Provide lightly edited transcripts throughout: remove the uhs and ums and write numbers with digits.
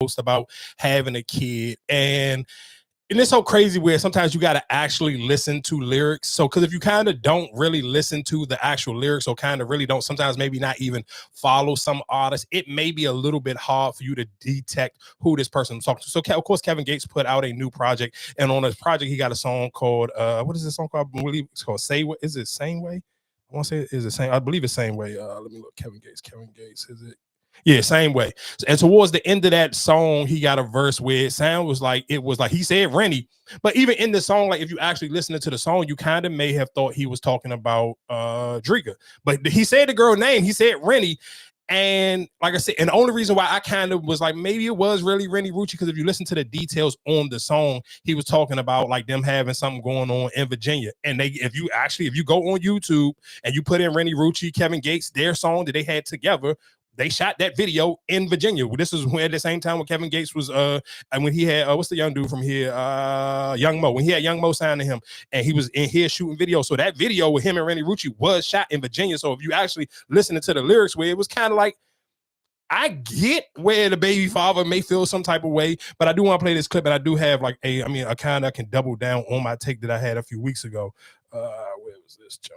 post about having a kid, and it's so crazy where sometimes you got to actually listen to lyrics. So, because if you kind of don't really listen to the actual lyrics, or kind of really don't, sometimes maybe not even follow some artists, it may be a little bit hard for you to detect who this person is talking to. So, of course, Kevin Gates put out a new project, and on this project, he got a song called, what is this song called? I believe it's called Say What. Is it Same Way? I want to say, is it same? I believe it's Same Way. Let me look. Kevin Gates, is it? Yeah, Same Way. And towards the end of that song, he got a verse where it was like he said Rennie, but even in the song, like if you actually listen to the song, you kind of may have thought he was talking about Drika. But he said the girl name, he said Rennie. And like I said, and the only reason why I kind of was like, maybe it was really Renni Rucci, because if you listen to the details on the song, he was talking about like them having something going on in Virginia. And if you go on YouTube and you put in Renni Rucci, Kevin Gates, their song that they had together, they shot that video in Virginia. This is when at the same time when Kevin Gates was and when he had what's the young dude from here, Young Mo, when he had Young Mo signed to him, and he was in here shooting video. So that video with him and Renni Rucci was shot in Virginia. So if you actually listening to the lyrics, where it was kind of like, I get where the baby father may feel some type of way, but I do want to play this clip, and I do have like a kind of can double down on my take that I had a few weeks ago. Where was this, Joe?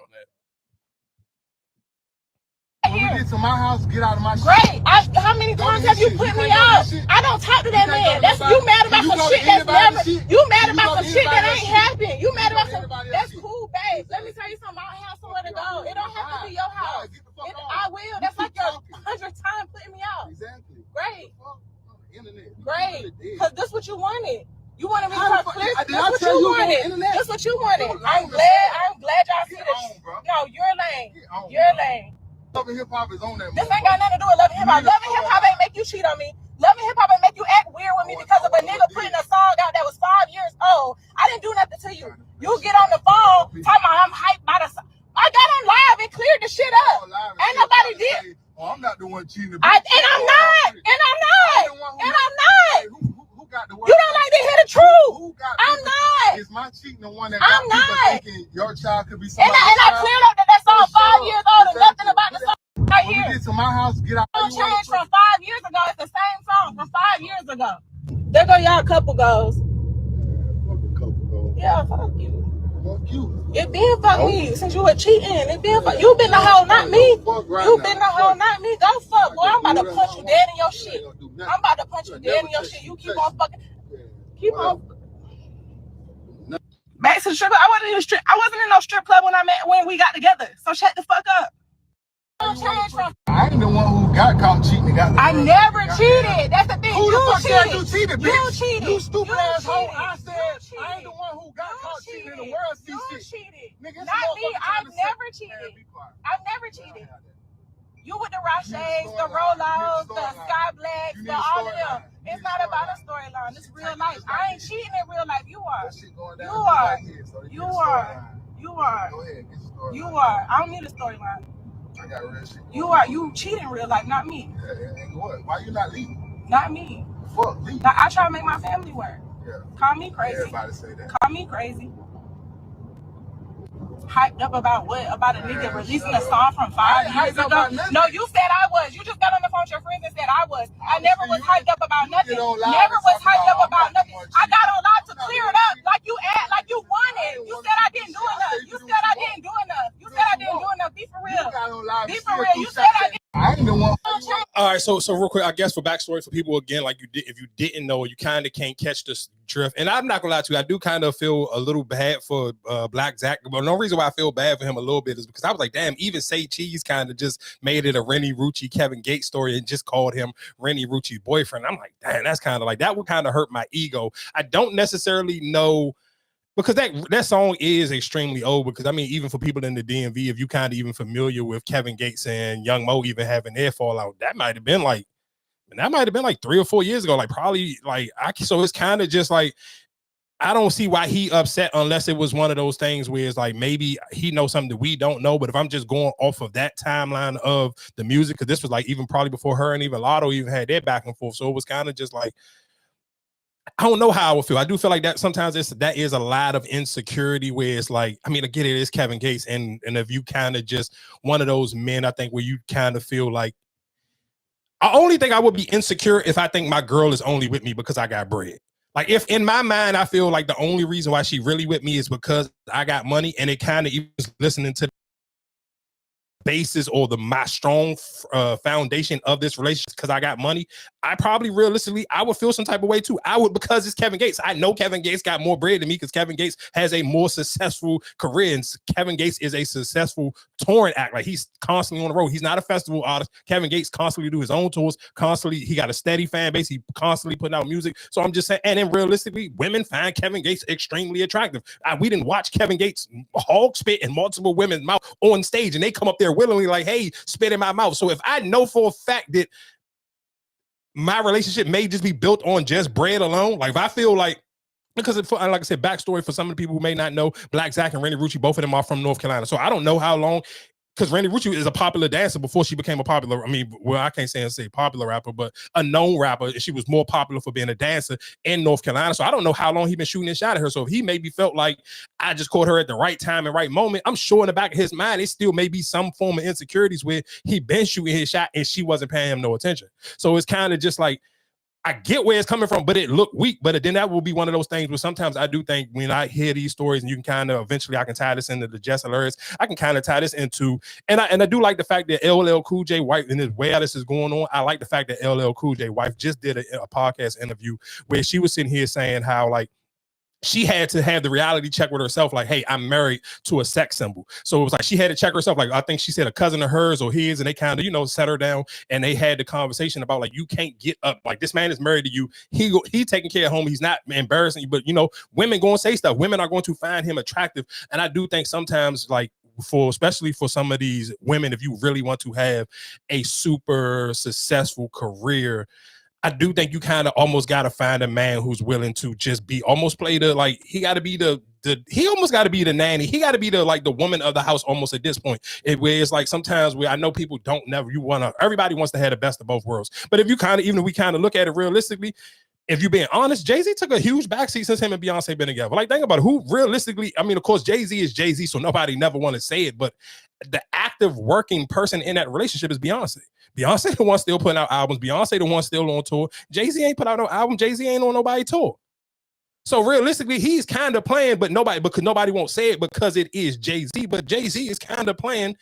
When we get to my house, get out of my shit. Great. How many times have you put me out? I don't talk to that man. That's you mad about some shit that's never. You mad about some shit that ain't happened. You mad about some. That's cool, babe. Let me tell you something. I don't have somewhere to go. It don't have to be your house. I will. That's like your 100th time putting me out. Exactly. Great. Internet. Great. Because this what you wanted. You wanted me to talk clear. That's what you wanted. That's what you wanted. I'm glad y'all see this. No, you're lame. You're lame. Love and Hip Hop is on that. This ain't got nothing to do with Love and Hip Hop. Love and Hip Hop ain't make you cheat on me. Love and Hip Hop ain't make you act weird with me because of a nigga putting a song out that was 5 years old. I didn't do nothing to you. You get on the phone talking about I'm hyped by the song. I got on live and cleared the shit up. Ain't nobody did. Oh, I'm not the one cheating. And I'm not. Who got the word? You don't like to hear the truth. I'm not. Is my cheating the one that I'm got people not. thinking your child could be somebody And I cleared up that song 5 years old and nothing about the song right When here. we get to my house, get out. Don't change from 5 years ago. It's the same song from 5 years ago. There go y'all couple goes. Fuck a couple goes. Yeah, fuck you. Fuck you. It been fuck me since you were cheating. It been fuck. You been the hoe, not me. You been the hoe, not me. Go fuck, boy. I'm about to punch you dead in your shit. I'm about to punch you dead in your shit. You keep on fucking. Keep on. Back to the strip club. I wasn't in no strip club when we got together. So shut the fuck up. I ain't the one who got caught cheating. I never cheated. That's the thing. Who the fuck said you cheated, bitch? You cheated. You stupid asshole. I said I ain't the one who got caught cheating in the world. You cheated. Nigga, not me. I've never cheated. I've never cheated. You with the Roches, the Rolos, the Sky Blacks, the all of them. It's not about a storyline. It's real life. I ain't cheating in real life. You are. You are. I don't need a storyline. I got real shit. You cheat in real life, not me. And what? Why you not leaving? Not me. Fuck, leave. Now, I try to make my family work. Yeah. Call me crazy. Everybody say that. Call me crazy. Hyped up about what? About a nigga releasing a song from 5 years ago? No, you said I was. You just got on the phone with your friends and said I was. I never was hyped up about nothing. Never was hyped up about nothing. I got on live to clear it up like you wanted. You said I didn't do enough. You said I didn't do enough. Be for real. Be for real. You said I didn't. I ain't the one. All right, so real quick, I guess for backstory for people again, like if you didn't know, you kind of can't catch this drift. And I'm not gonna lie to you, I do kind of feel a little bad for Blacc Zacc. But no reason why I feel bad for him a little bit is because I was like, damn, even Say Cheese kind of just made it a Renni Rucci Kevin Gates story and just called him Renni Rucci's boyfriend. I'm like, damn, that's kind of like that would kind of hurt my ego. I don't necessarily know. Because that song is extremely old. Because I mean, even for people in the DMV, if you kind of even familiar with Kevin Gates and Young Mo even having their fallout, that might have been like 3 or 4 years ago. Like probably like so it's kind of just like I don't see why he upset unless it was one of those things where it's like maybe he knows something that we don't know. But if I'm just going off of that timeline of the music, because this was like even probably before her and even Lotto even had their back and forth, so it was kind of just like. I don't know how I would feel. I do feel like that sometimes that is a lot of insecurity where it's like, I mean, I get it, it's Kevin Gates. And if you kind of just one of those men, I think where you kind of feel like, I only think I would be insecure if I think my girl is only with me because I got bread. Like if in my mind I feel like the only reason why she really with me is because I got money, and it kind of even listening to basis or my strong foundation of this relationship because I got money, I probably realistically I would feel some type of way too. I would, because it's Kevin Gates. I know Kevin Gates got more bread than me because Kevin Gates has a more successful career, and Kevin Gates is a successful touring act. Like he's constantly on the road. He's not a festival artist. Kevin Gates constantly do his own tours. Constantly, he got a steady fan base. He constantly putting out music. So I'm just saying, and then realistically, women find Kevin Gates extremely attractive. We didn't watch Kevin Gates hog spit in multiple women's mouth on stage, and they come up there willingly like, hey, spit in my mouth. So if I know for a fact that my relationship may just be built on just bread alone, like if I feel like, because like I said, backstory for some of the people who may not know, Blacc Zacc and Renni Rucci, both of them are from North Carolina. So I don't know how long, because Renni Rucci is a popular dancer before she became a popular, I can't say popular rapper, but a known rapper. She was more popular for being a dancer in North Carolina. So I don't know how long he been shooting this shot at her. So if he maybe felt like I just caught her at the right time and right moment, I'm sure in the back of his mind, it still may be some form of insecurities where he been shooting his shot and she wasn't paying him no attention. So it's kind of just like, I get where it's coming from, but it looked weak. But then that will be one of those things where sometimes I do think when I hear these stories, and you can kind of eventually I can tie this into the Jess alerts. I can kind of tie this into, and I do like the fact that LL Cool J wife, and the way this is going on, I like the fact that LL Cool J wife just did a podcast interview where she was sitting here saying how like she had to have the reality check with herself, like, hey, I'm married to a sex symbol. So it was like she had to check herself. Like, I think she said a cousin of hers or his, and they kind of, set her down, and they had the conversation about like, you can't get up. Like, this man is married to you. He taking care of home. He's not embarrassing you, but women going to say stuff. Women are going to find him attractive. And I do think sometimes, like, especially for some of these women, if you really want to have a super successful career, I do think you kind of almost got to find a man who's willing to just be almost play the, like, he got to be he almost got to be the nanny. He got to be the woman of the house almost at this point. Where it's like sometimes where I know people everybody wants to have the best of both worlds. But if you even if we kind of look at it realistically, if you're being honest, Jay-Z took a huge backseat since him and Beyonce been together. Like, think about it. Who realistically, of course, Jay-Z is Jay-Z, so nobody never want to say it, but the active working person in that relationship is Beyonce. Beyonce the one still putting out albums. Beyonce the one still on tour. Jay-Z ain't put out no album. Jay-Z ain't on nobody tour. So realistically, he's kind of playing, because nobody won't say it because it is Jay-Z, but Jay-Z is kind of playing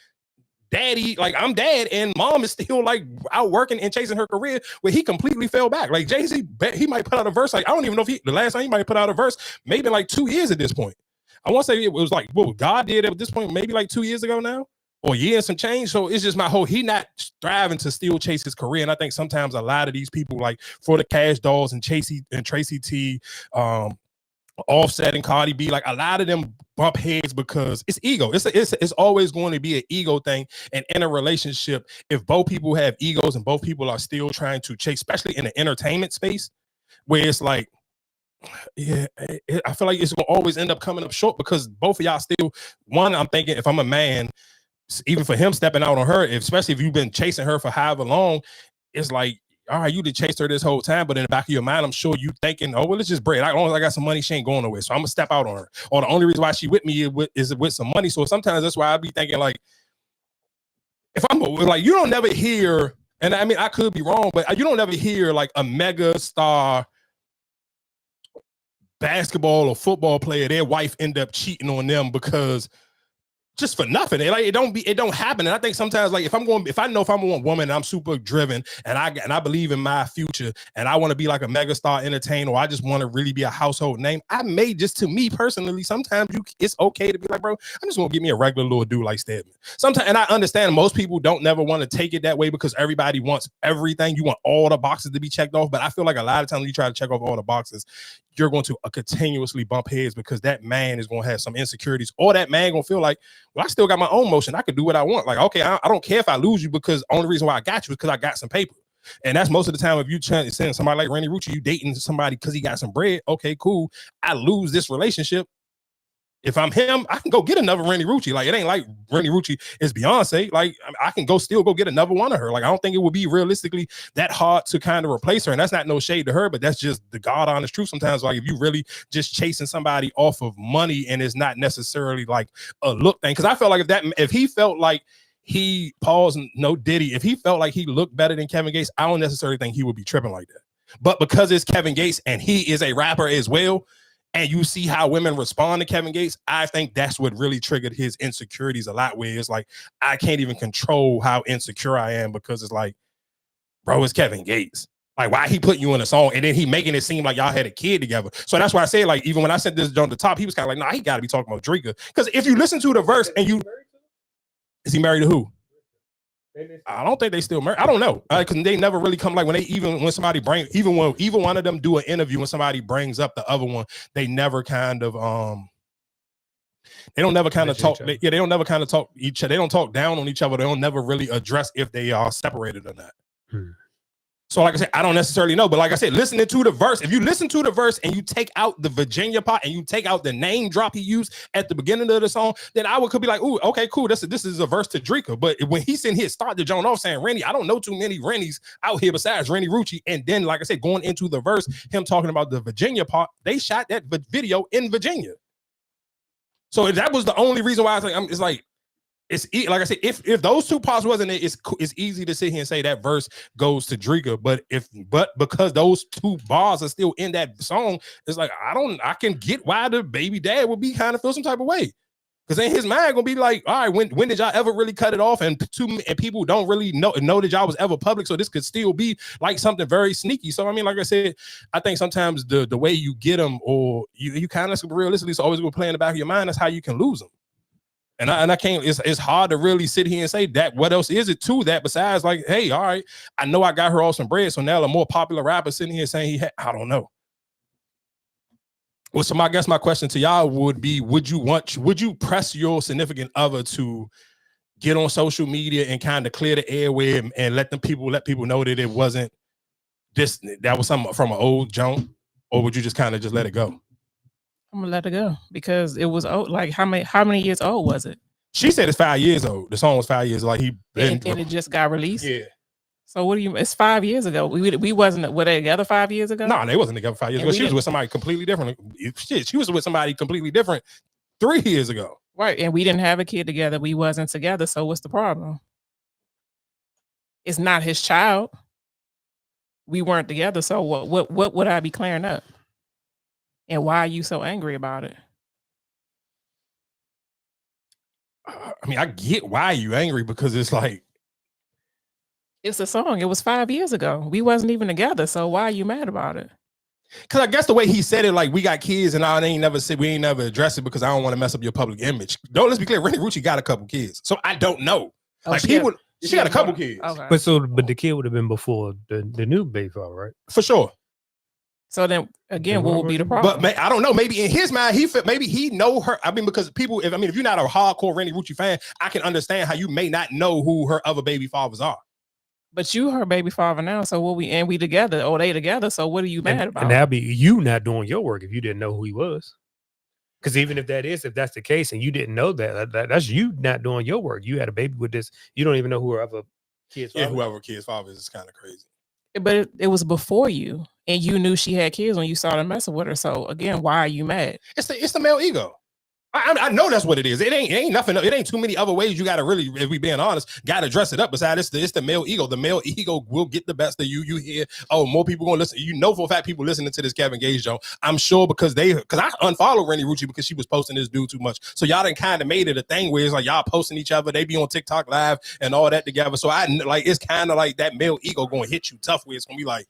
daddy, like I'm dad, and mom is still like out working and chasing her career, where he completely fell back. Like Jay-Z, he might put out a verse. Like, I don't even know if the last time he might put out a verse, maybe like 2 years at this point. I want to say it was like, what God did at this point, maybe like 2 years ago now, or a year and some change. So it's just he not striving to still chase his career. And I think sometimes a lot of these people, like for the Cash Dolls and Tracy T, Offset and Cardi B, like a lot of them bump heads because it's ego. It's always going to be an ego thing. And in a relationship, if both people have egos and both people are still trying to chase, especially in the entertainment space, where it's like, yeah, I feel like it's going to always end up coming up short because both of y'all still, one, I'm thinking if I'm a man, even for him stepping out on her, especially if you've been chasing her for however long, it's like, all right, you did chase her this whole time, but in the back of your mind, I'm sure you thinking, oh, well, it's just bread. As long as I got some money, she ain't going nowhere. So I'm gonna step out on her. Or the only reason why she with me is with some money. So sometimes that's why I be thinking, like, if I'm like, you don't never hear, and I could be wrong, but you don't ever hear like a mega star basketball or football player, their wife end up cheating on them because just for nothing. It don't happen. And I think sometimes, like, if I know if I'm a woman and I'm super driven and I believe in my future and I want to be like a megastar entertainer, or I just want to really be a household name, I may just, to me personally, sometimes it's okay to be like, bro, I'm just gonna give me a regular little dude like Stedman. Sometimes, and I understand most people don't never want to take it that way because everybody wants everything. You want all the boxes to be checked off. But I feel like a lot of times when you try to check off all the boxes, you're going to continuously bump heads because that man is going to have some insecurities, or that man going to feel like, well, I still got my own motion. I could do what I want. Like, okay, I don't care if I lose you because the only reason why I got you is because I got some paper. And that's most of the time, if you send somebody like Renni Rucci, you dating somebody because he got some bread. Okay, cool. I lose this relationship. If I'm him, I can go get another Renni Rucci. Like, it ain't like Renni Rucci is Beyonce. Like, I can still go get another one of her. Like, I don't think it would be realistically that hard to kind of replace her. And that's not no shade to her, but that's just the God honest truth. Sometimes, like, if you really just chasing somebody off of money and it's not necessarily like a look thing. Because I felt like if he felt like he paused no Diddy. If he felt like he looked better than Kevin Gates, I don't necessarily think he would be tripping like that. But because it's Kevin Gates and he is a rapper as well, and you see how women respond to Kevin Gates, I think that's what really triggered his insecurities a lot, where it's like, I can't even control how insecure I am because it's like, bro, it's Kevin Gates. Like, why he putting you in a song and then he making it seem like y'all had a kid together? So that's why I say, like, even when I said this on the top, he was kind of like, nah, he got to be talking about Drika. Because if you listen to the verse and you, is he married to who? I don't think they still married. I don't know. Because they never really come, like, when somebody bring, even one of them do an interview, when somebody brings up the other one, they never kind of, they don't never kind of talk. They don't never kind of talk each other. They don't talk down on each other. They don't never really address if they are separated or not. So like I said, I don't necessarily know, but like I said, listening to the verse, if you listen to the verse and you take out the Virginia part and you take out the name drop he used at the beginning of the song, then I could be like, ooh, okay, cool. This is a verse to Drika. But when he's in here, start the joint off saying Renni, I don't know too many Rennies out here besides Renni Rucci. And then, like I said, going into the verse, him talking about the Virginia part, they shot that video in Virginia. So that was the only reason why I was like, it's like, it's like I said, if those two parts wasn't it, it's easy to sit here and say that verse goes to Drika, but because those two bars are still in that song, it's like I can get why the baby dad would be kind of feel some type of way, because in his mind gonna be like, all right, when did y'all ever really cut it off? And people don't really know that y'all was ever public, so this could still be like something very sneaky. So I mean, like I said, I think sometimes the way you get them, or you kind of realistically, it's always gonna play in the back of your mind. That's how you can lose them. And I can't, it's hard to really sit here and say that. What else is it to that besides like, hey, all right, I know I got her off some bread, so now a more popular rapper sitting here saying I don't know. Well, so I guess my question to y'all would be, would you press your significant other to get on social media and kind of clear the airway and let people know that it wasn't that was something from an old junk, or would you just kind of just let it go? I'm gonna let it go because it was old. Like how many years old was it? She said it's 5 years old. The song was 5 years. Like and it just got released. Yeah. So what do you? It's 5 years ago. We wasn't were they together 5 years ago? No, they wasn't together 5 years ago. She was with somebody completely different. Shit, she was with somebody completely different 3 years ago. Right, and we didn't have a kid together. We wasn't together. So what's the problem? It's not his child. We weren't together. So what would I be clearing up? And why are you so angry about it? I mean, I get why you angry, because it's like, it's a song. It was 5 years ago. We wasn't even together. So why are you mad about it? Because I guess the way he said it, like, we got kids and we ain't never addressed it because I don't want to mess up your public image. Let's be clear, Renni Rucci got a couple kids. So I don't know. Oh, like she got a couple kids. Okay. But the kid would have been before the new baby father, right? For sure. So then again, what would be the problem? But I don't know. Maybe in his mind, maybe he know her. I mean, because people, if you're not a hardcore Renni Rucci fan, I can understand how you may not know who her other baby fathers are. But you her baby father now, so we together, or they together. So what are you mad about? And that'd be you not doing your work if you didn't know who he was. Because even if that's the case, and you didn't know that's you not doing your work. You had a baby with this. You don't even know who her other kids. Yeah, whoever kid's father is kind of crazy. But it was before you, and you knew she had kids when you started messing with her. So again, why are you mad? It's the male ego. I know that's what it is. It ain't nothing. It ain't too many other ways you got to really, if we being honest, got to dress it up. Besides, it's the male ego. The male ego will get the best of you. You hear, oh, more people gonna listen. You know for a fact people listening to this Kevin Gates show. I'm sure because I unfollowed Renni Rucci because she was posting this dude too much. So y'all done kind of made it a thing where it's like y'all posting each other. They be on TikTok live and all that together. So it's kind of like that male ego gonna hit you tough where it's gonna be like,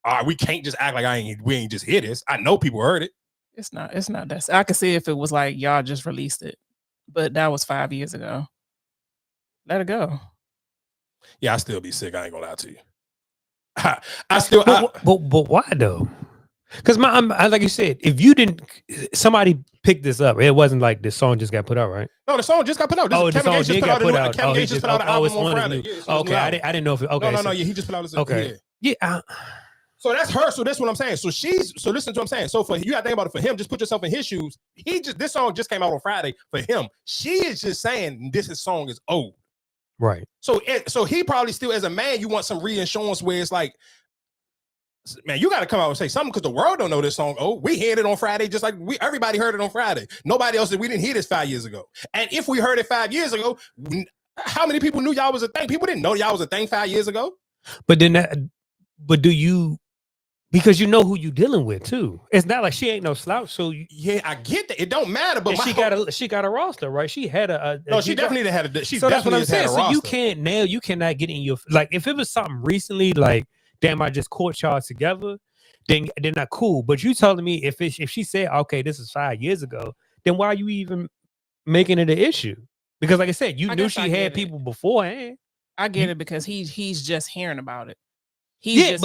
all right, we can't just act like we ain't just hear this. I know people heard it. It's not that. I could see if it was like y'all just released it, but that was 5 years ago. Let it go. Yeah, I still be sick. I ain't gonna lie to you. But why though? Because like you said, if you didn't, somebody picked this up. It wasn't like this song just got put out, right? No, the song just got put out. The song did got put out. Kevin Gates just put out an album on Friday. Okay, I didn't know if it, okay. No, yeah, he just put out his okay. Yeah. So that's her. So that's what I'm saying. So listen to what I'm saying. So for you gotta think about it for him, just put yourself in his shoes. This song just came out on Friday for him. She is just saying this song is old. Right. So he probably still, as a man, you want some reassurance where it's like, man, you got to come out and say something because the world don't know this song. Oh, we heard it on Friday, just like everybody heard it on Friday. Nobody else did. We didn't hear this 5 years ago. And if we heard it 5 years ago, How many people knew y'all was a thing? People didn't know y'all was a thing 5 years ago. But then but do you? Because you know who you dealing with too. It's not like she ain't no slouch. So yeah, I get that. It don't matter. But she got a roster, right? She had a no. She definitely had a. She so that's what I'm saying. So you you cannot get in your like if it was something recently, like damn, I just caught y'all together, then not cool. But you telling me if she said okay, this is 5 years ago, then why are you even making it an issue? Because like I said, you knew she had people beforehand. I get it because he's just hearing about it. He's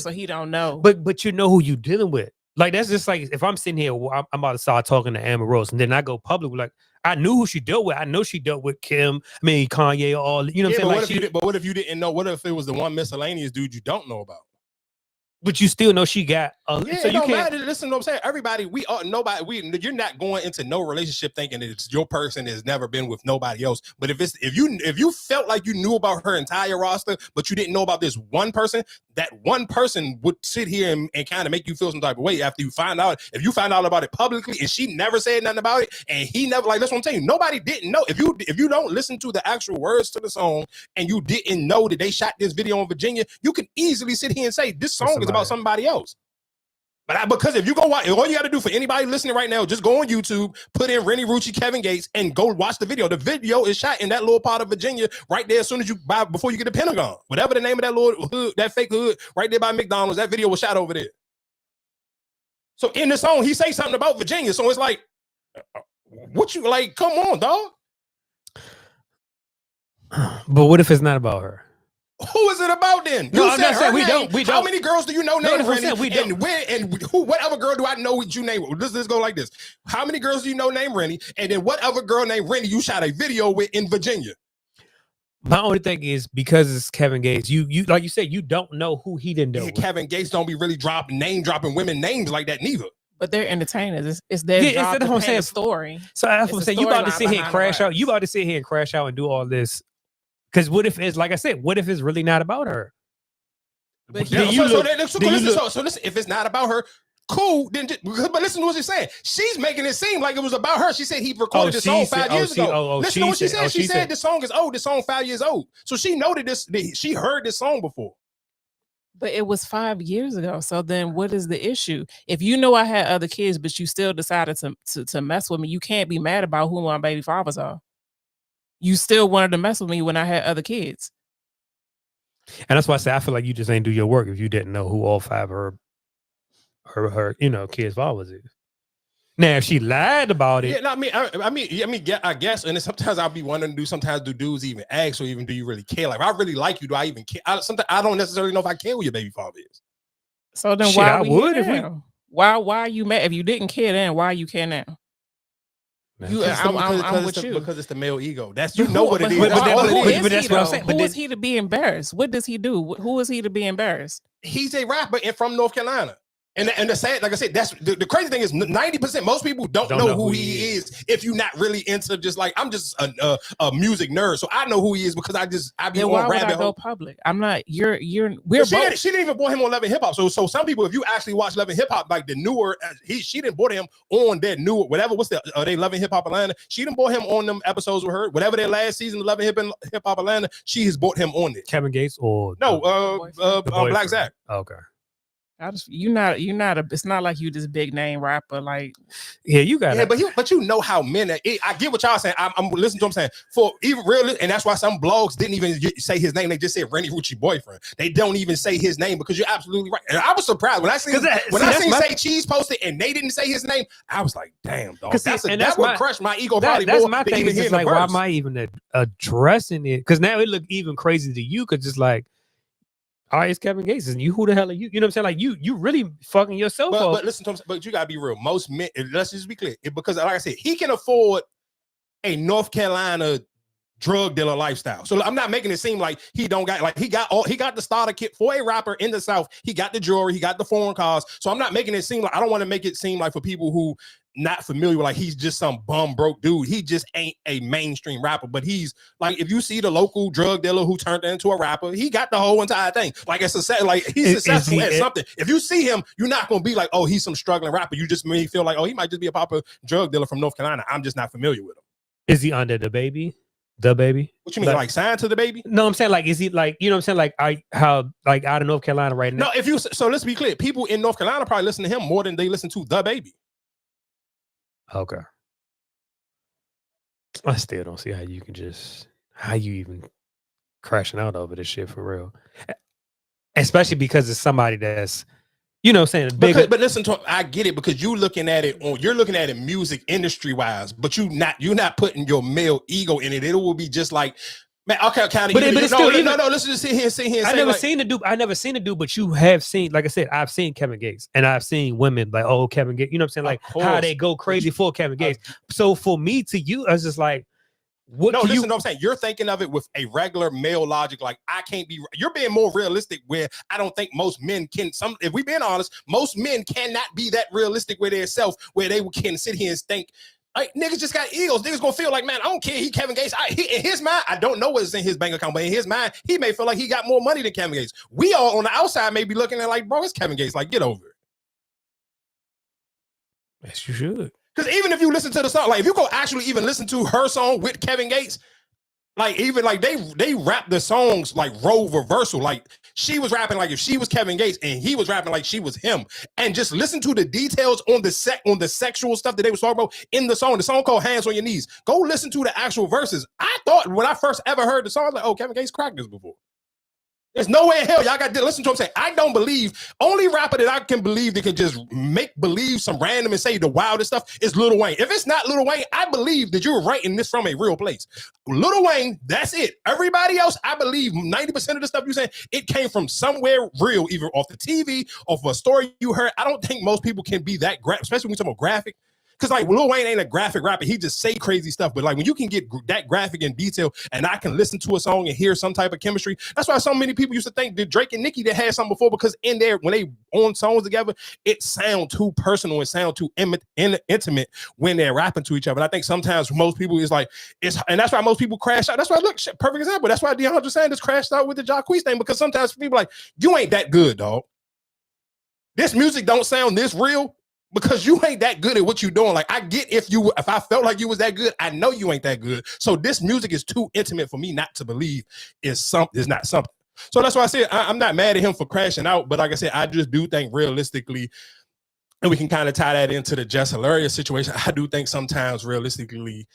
so he don't know. But you know who you dealing with. Like that's just like if I'm sitting here, I'm about to start talking to Amber Rose, and then I go public like I knew who she dealt with. I know she dealt with Kim. I mean Kanye. All you know what I'm saying. But what if you didn't know? What if it was the one miscellaneous dude you don't know about? But you still know she got. Yeah, so you don't matter. Listen to what I'm saying. Everybody, you're not going into no relationship thinking that it's your person has never been with nobody else. But if you felt like you knew about her entire roster, but you didn't know about this one person, that one person would sit here and kind of make you feel some type of way after you find out. If you find out about it publicly and she never said nothing about it, and he never that's what I'm telling you. Nobody didn't know. If you don't listen to the actual words to the song and you didn't know that they shot this video in Virginia, you can easily sit here and say this song is about somebody else. But because if you go watch, all you got to do for anybody listening right now, just go on YouTube, put in Renni Rucci, Kevin Gates, and go watch the video. The video is shot in that little part of Virginia right there as soon as before you get to Pentagon. Whatever the name of that little hood, that fake hood, right there by McDonald's, that video was shot over there. So in the song, he say something about Virginia. So it's like, what you like? Come on, dog. But what if it's not about her? Who is it about then? No, I'm not saying we don't. How many girls do you know named Renni? We don't. What other girl do I know you name? Let's go like this. How many girls do you know named Renni? And then what other girl named Renni you shot a video with in Virginia? My only thing is because it's Kevin Gates. You like you said, you don't know who he didn't do. Kevin Gates don't be really dropping women names like that neither. But they're entertainers. It's their job to paint a story. So that's what I'm saying. You about to sit here and crash out. You about to sit here and crash out and do all this. Because what if it's like I said? What if it's really not about her? But listen, if it's not about her, cool. Then, but listen to what she's saying. She's making it seem like it was about her. She said he recorded the song 5 years ago. Listen to what she said. She said the song is old. The song 5 years old. So she noted this. She heard this song before. But it was 5 years ago. So then what is the issue? If you know I had other kids, but you still decided to mess with me, you can't be mad about who my baby fathers are. You still wanted to mess with me when I had other kids. And that's why I say I feel like you just ain't do your work if you didn't know who all 5 of her kids' fathers is. Now if she lied about it. Yeah, I guess, and then sometimes I'll be wondering, sometimes do dudes even ask, or even do you really care? Like, if I really like you, do I even care? Sometimes I don't necessarily know if I care who your baby father is. So then why are you mad? If you didn't care then, why you care now? Because it's the male ego. That's what it is. But that's what I'm saying. Who is he to be embarrassed? What does he do? Who is he to be embarrassed? He's a rapper and from North Carolina. And the sad, like I said, that's the crazy thing is 90% most people don't know who he is if you're not really into just like I'm just a music nerd. So I know who he is because I be on rabbit hole. Go public? I'm not. We're both. She didn't even bought him on Love and Hip Hop. So some people, if you actually watch Love and Hip Hop, like the newer, she didn't bought him on their newer whatever. What's they Love and Hip Hop Atlanta? She didn't bought him on them episodes with her. Whatever their last season of Love and Hip Hop Atlanta, she has bought him on it. Kevin Gates or no, Blacc Zacc. Okay. You're not it's not like you this big name rapper like you got but you know how many I get what y'all saying. I'm listening to what I'm saying for even real, and that's why some blogs didn't even say his name. They just said Renni Rucci boyfriend. They don't even say his name because you're absolutely right. And I was surprised when I seen Say Cheese posted and they didn't say his name. I was like, damn, dog. That would crush my ego. That's my thing. Is just like, why am I even addressing it? Because now it look even crazy to you because it's like, all right, it's Kevin Gates, and you who the hell are you? You know what I'm saying? Like you really fucking yourself up. But listen to him. But you gotta be real. Most men, let's just be clear, because like I said, he can afford a North Carolina drug dealer lifestyle. So I'm not making it seem like he don't got like he got the starter kit for a rapper in the South. He got the jewelry, he got the foreign cars. So I'm not making it seem like I don't want to make it seem like for people who not familiar with like he's just some bum broke dude. He just ain't a mainstream rapper, but he's like if you see the local drug dealer who turned into a rapper, he got the whole entire thing. Like he's successful at something. If you see him, you're not gonna be like, oh, he's some struggling rapper. You just may feel like, oh, he might just be a popular drug dealer from North Carolina. I'm just not familiar with him. Is he under the baby? The Baby. What you mean, like signed to the baby? No, I'm saying like, is he like, you know what I'm saying? Like, how like out of North Carolina right now? No, if you so let's be clear, people in North Carolina probably listen to him more than they listen to the baby. Okay. I still don't see how you even crashing out over this shit for real. Especially because it's somebody that's, you know, saying big. But listen to, I get it, because you're looking at it music industry wise, but you're not putting your male ego in it. It will be just like, man, okay, kind of. But it's still, no. Let's just sit here and say, I never seen the dude, but you have seen, like I said, I've seen Kevin Gates, and I've seen women like, oh, Kevin Gates, you know what I'm saying, like how they go crazy for Kevin Gates. So for me to you, I was just like, what? No, listen, what I'm saying, you're thinking of it with a regular male logic. Like, I can't be. You're being more realistic, where I don't think most men can. If we being honest, most men cannot be that realistic with their self, where they can sit here and think. Like, niggas just got egos. Niggas gonna feel like, man, I don't care. He Kevin Gates. In his mind, I don't know what's in his bank account, but in his mind, he may feel like he got more money than Kevin Gates. We all on the outside may be looking at like, bro, it's Kevin Gates. Like, get over it. Yes, you should. Because even if you listen to the song, like if you go actually even listen to her song with Kevin Gates, like even like they rap the songs like role reversal. Like she was rapping like if she was Kevin Gates and he was rapping like she was him. And just listen to the details on the sexual stuff that they was talking about in the song. The song called Hands on Your Knees. Go listen to the actual verses. I thought when I first ever heard the song, I was like, oh, Kevin Gates cracked this before. There's no way in hell y'all got to listen to him say, I don't believe, only rapper that I can believe that can just make believe some random and say the wildest stuff is Lil Wayne. If it's not Lil Wayne, I believe that you're writing this from a real place. Lil Wayne, that's it. Everybody else, I believe 90% of the stuff you're saying, it came from somewhere real, either off the TV, off a story you heard. I don't think most people can be that graphic, especially when you're talking about graphic. Because like Lil Wayne ain't a graphic rapper. He just say crazy stuff. But like when you can get that graphic in detail and I can listen to a song and hear some type of chemistry, that's why so many people used to think that Drake and Nicki that had something before, because in there, when they on songs together, it sound too personal and sound too intimate when they're rapping to each other. And I think sometimes most people is like, and that's why most people crash out. That's why, look, shit, perfect example. That's why DeAndre Sanders crashed out with the Jacquees thing, because sometimes people like, you ain't that good, dog. This music don't sound this real, because you ain't that good at what you're doing. Like, I get if I felt like you was that good, I know you ain't that good. So this music is too intimate for me not to believe is not something. So that's why I said I'm not mad at him for crashing out. But like I said, I just do think realistically, and we can kind of tie that into the Jess Hilarious situation, I do think sometimes realistically